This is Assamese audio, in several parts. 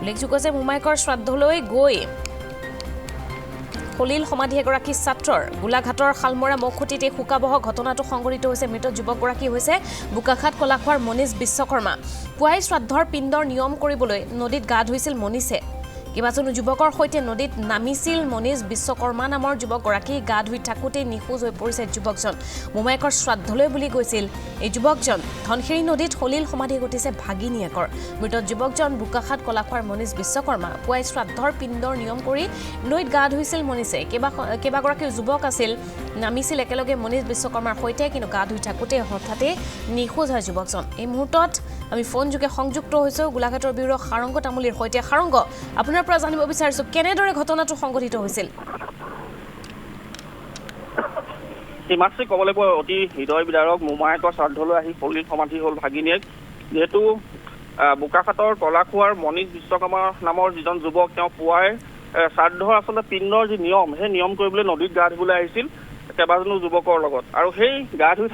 উল্লেখযোগ্য যে মোমায়েকৰ শ্ৰাদ্ধলৈ গৈ সলিল সমাধি এগৰাকী ছাত্ৰৰ গোলাঘাটৰ শালমৰা মৌখুটিতে শোকাবহ ঘটনাটো সংঘটিত হৈছে। মৃত যুৱকগৰাকী হৈছে বোকাখাট কলাখোৱাৰ মনীষ বিশ্বকৰ্মা। পুৱাই শ্ৰাদ্ধৰ পিণ্ডৰ নিয়ম কৰিবলৈ নদীত গা ধুইছিল মনীষে। কেইবাজনো যুৱকৰ সৈতে নদীত নামিছিল মনীষ বিশ্বকৰ্মা নামৰ যুৱকগৰাকী। গা ধুই থাকোঁতেই নিখোজ হৈ পৰিছে যুৱকজন। মোমায়েকৰ শ্ৰাদ্ধলৈ বুলি গৈছিল এই যুৱকজন। ধনশিৰি নদীত সলিল সমাধি ঘটিছে ভাগিনীয়েকৰ। মৃত যুৱকজন বোকাখাট কলাখোৱাৰ মনীষ বিশ্বকৰ্মা। পুৱাই শ্ৰাদ্ধৰ পিণ্ডৰ নিয়ম কৰি নৈত গা ধুইছিল মনীষে। কেইবাগৰাকী যুৱক আছিল, নামিছিল একেলগে মনীষ বিশ্বকৰ্মাৰ সৈতে, কিন্তু গা ধুই থাকোঁতে হঠাতে নিখোজ হয় যুৱকজন। এই মুহূৰ্তত আমি ফোনযোগে সংযুক্ত হৈছোঁ গোলাঘাটৰ ব্যুৰ সাৰংগ তামুলীৰ সৈতে। সাৰংগ, আপোনাৰ পৰা জানিব বিচাৰিছোঁ কেনেদৰে ঘটনাটো সংঘটিত হৈছিল? হিমাশ্ৰী ক'ব লাগিব অতি হৃদয় বিদাৰক। মোমায়েকৰ শ্ৰাদ্ধলৈ আহি সলিল সমাধি হ'ল ভাগিনীয়েক। যিহেতু বোকাখাটৰ কলাখোৱাৰ মনীষ বিশ্বকৰ্মা নামৰ যিজন যুৱক, তেওঁ পুৱাই শ্ৰাদ্ধৰ আচলতে পিণ্ডৰ যি নিয়ম, সেই নিয়ম কৰিবলৈ নদীত গা ধুবলৈ আহিছিল কেইবাজনো যুৱকৰ লগত। আৰু সেই গা ধুই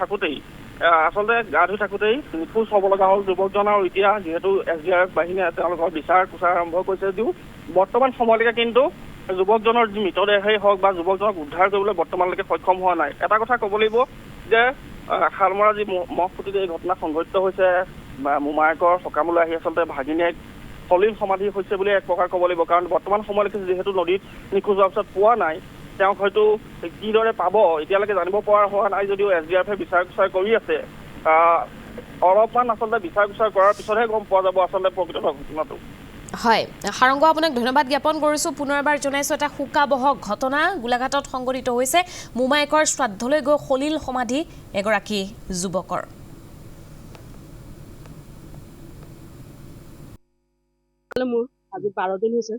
থাকোঁতেই নিখোজ হ'ব লগা হ'ল যুৱকজন। আৰু এতিয়া যিহেতু SDRF বাহিনীয়ে তেওঁলোকৰ বিচাৰ কুচাৰ আৰম্ভ কৰিছে যদিও বৰ্তমান সময়লৈকে কিন্তু যুৱকজনৰ যি মৃতদেহেই হওক বা যুৱকজনক উদ্ধাৰ কৰিবলৈ বৰ্তমানলৈকে সক্ষম হোৱা নাই। এটা কথা ক'ব লাগিব যে শালমৰা যি মহখুটিত এই ঘটনা সংঘটিত হৈছে, মোমায়েকৰ সকামলৈ আহি আচলতে ভাগিনীয়েক সলিল সমাধি হৈছে বুলি এক প্ৰকাৰ ক'ব লাগিব। কাৰণ বৰ্তমান সময়লৈকে যিহেতু নদীত নিখোজ হোৱাৰ পিছত পোৱা নাই, তেওঁক হয়তো কিদৰে পাব এতিয়ালৈকে জানিব পৰা হোৱা নাই। যদিও SDRFে বিচাৰ কুচাৰ কৰি আছে, অলপমান আচলতে বিচাৰ কুচাৰ কৰাৰ পিছতহে গম পোৱা যাব আচলতে প্ৰকৃত ঘটনাটো। হয়, সাৰংগ, আপোনাক ধন্যবাদ জ্ঞাপন কৰিছোঁ। পুনৰবাৰ জনাইছোঁ, এটা শোকাবহ ঘটনা গোলাঘাটত সংঘটিত হৈছে মোমায়েকৰ শ্ৰাদ্ধলৈ গৈ সলিল সমাধি এগৰাকী যুৱকৰ। মোৰ আজি 12 দিন হৈছে।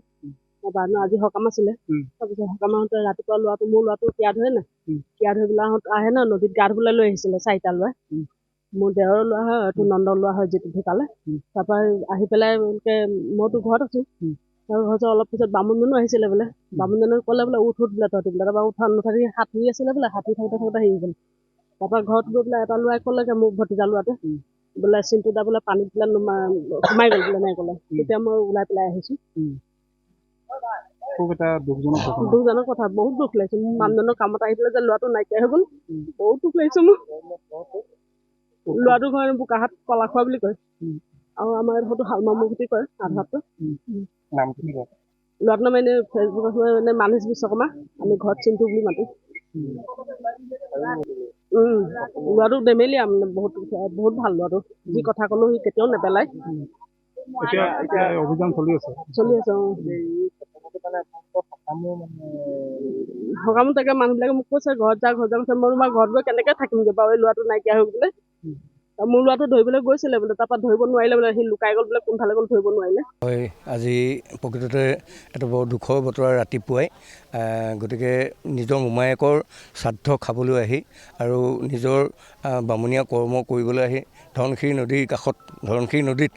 আজি সকাম আছিলে। তাৰপিছত সকামতে ৰাতিপুৱা মোৰ ল'ৰাটো তিয়া ধৰে নাই, তিয়া ধৰি পেলাই আহে ন, নদীত গা ধুবলৈ লৈ আহিছিলে 4টা ল'ৰাই। মোৰ দেওৰৰ ল'ৰা হয়, এইটো নন্দৰ ল'ৰা হয়, যিটো ঢুকালে। তাৰপৰা আহি পেলাই মইতো ঘৰত আছো। তাৰপিছত অলপ পিছত বামুণজনো আহিছিলে বোলে। বামুণজনে ক'লে বোলে উঠ বোলে তহঁতি বোলে। তাৰপৰা উঠা নুঠাৰি সাঁতুৰি আছিলে বোলে। সাঁতুৰি থাকোঁতে হেৰি গ'ল। তাৰপৰা ঘৰত গৈ পেলাই এটা ল'ৰাই ক'লেগে মোক, ভতিজা ল'ৰাটোৱে বোলে চিন্টু দা বোলে পানীত বোলে সোমাই গ'ল বোলে নাই ক'লে। তেতিয়া মই ওলাই পেলাই আহিছোঁ। দুখজনক কথা, বহুত দুখ লাগিছে। মোৰ মানুহজনৰ কামত আহি পেলাই যে ল'ৰাটো নাইকিয়া হৈ গ'ল, বহুত দুখ লাগিছে মোৰ। ল'ৰাটো ঘৰ বোকাখাট কলাখোৱা বুলি কয়, আৰু আমাৰ ঘৰটো শালমৰা মৌখুটি কয় আধাৰটো। ল'ৰাটোৰ নাম এনেই ফেচবুকত মনীষ বিশ্বকৰ্মা, আমি ঘৰত চিন্টু বুলি মাতো। ল'ৰাটো ধেমেলীয়া, মানে বহুত ভাল ল'ৰাটো। যি কথা ক'লেও সি কেতিয়াও নেপেলায়। অভিযান চলি আছে। সকামো তাকে মানুহবিলাকে মোক কৈছে ঘৰত যা মই তোমাৰ ঘৰত গৈ কেনেকে থাকিমগৈ বাৰু, এই ল'ৰাটো নাইকিয়া হৈ বোলে। মোৰ ল'ৰাটো ধৰিবলৈ গৈছিলে বোলে, তাৰপৰা ধৰিব নোৱাৰিলে বোলে, সি লুকাই গ'ল বোলে, কোনফালে গ'ল ধৰিব নোৱাৰিলে। হয়, আজি প্ৰকৃততে এটা বৰ দুখৰ বতৰা ৰাতিপুৱাই। গতিকে নিজৰ মোমায়েকৰ শ্ৰাদ্ধ খাবলৈ আহি আৰু নিজৰ বামুণীয়া কৰ্ম কৰিবলৈ আহি ধনশিৰি নদীৰ কাষত, ধনশিৰি নদীত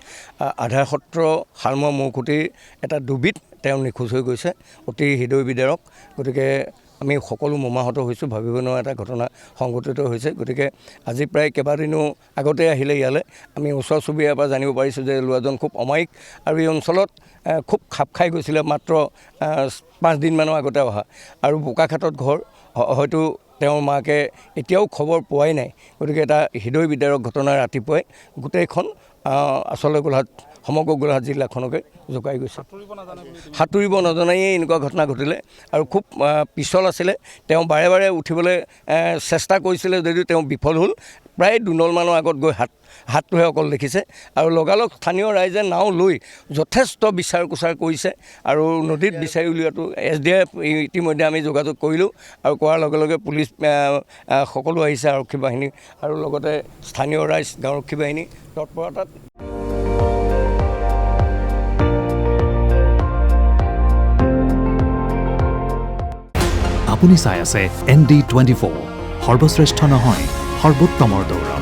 আধাৰ সত্ৰ শালমৰা মৌখুটিৰ এটা ডুবিত তেওঁ নিখোজ হৈ গৈছে। অতি হৃদয় বিদাৰক। গতিকে আমি সকলো মৰ্মাহত হৈছোঁ। ভাবিব নোৱাৰা এটা ঘটনা সংঘটিত হৈছে। গতিকে আজি প্ৰায় কেইবাদিনো আগতে আহিলে ইয়ালৈ। আমি ওচৰ চুবুৰীয়াৰ পৰা জানিব পাৰিছোঁ যে ল'ৰাজন খুব অমায়িক আৰু এই অঞ্চলত খুব খাপ খাই গৈছিলে। মাত্ৰ 5 দিনমানৰ আগতে অহা, আৰু বোকাখাটত ঘৰ। হয়তো তেওঁৰ মাকে এতিয়াও খবৰ পোৱাই নাই। গতিকে এটা হৃদয় বিদাৰক ঘটনা ৰাতিপুৱাই গোটেইখন আচলতে সমগ্ৰ গোলাঘাট জিলাখনকে জোকাই গৈছে। সাঁতুৰিব নজনায়েই এনেকুৱা ঘটনা ঘটিলে, আৰু খুব পিছল আছিলে। তেওঁ বাৰে বাৰে উঠিবলৈ চেষ্টা কৰিছিলে যদিও তেওঁ বিফল হ'ল। প্ৰায় 2 নলমানৰ আগত গৈ হাতটোহে অকল দেখিছে, আৰু লগালগ স্থানীয় ৰাইজে নাও লৈ যথেষ্ট বিচাৰ কুচাৰ কৰিছে। আৰু নদীত বিচাৰি উলিওৱাটো SDRF ইতিমধ্যে আমি যোগাযোগ কৰিলোঁ, আৰু কৰাৰ লগে লগে পুলিচ সকলো আহিছে, আৰক্ষী বাহিনী আৰু লগতে স্থানীয় ৰাইজ, গাঁওৰক্ষী বাহিনী তৎপৰতাত। আপুনি চাই আছে ND24, সৰ্বশ্ৰেষ্ঠ নহয় সৰ্বোত্তমৰ দৌৰ।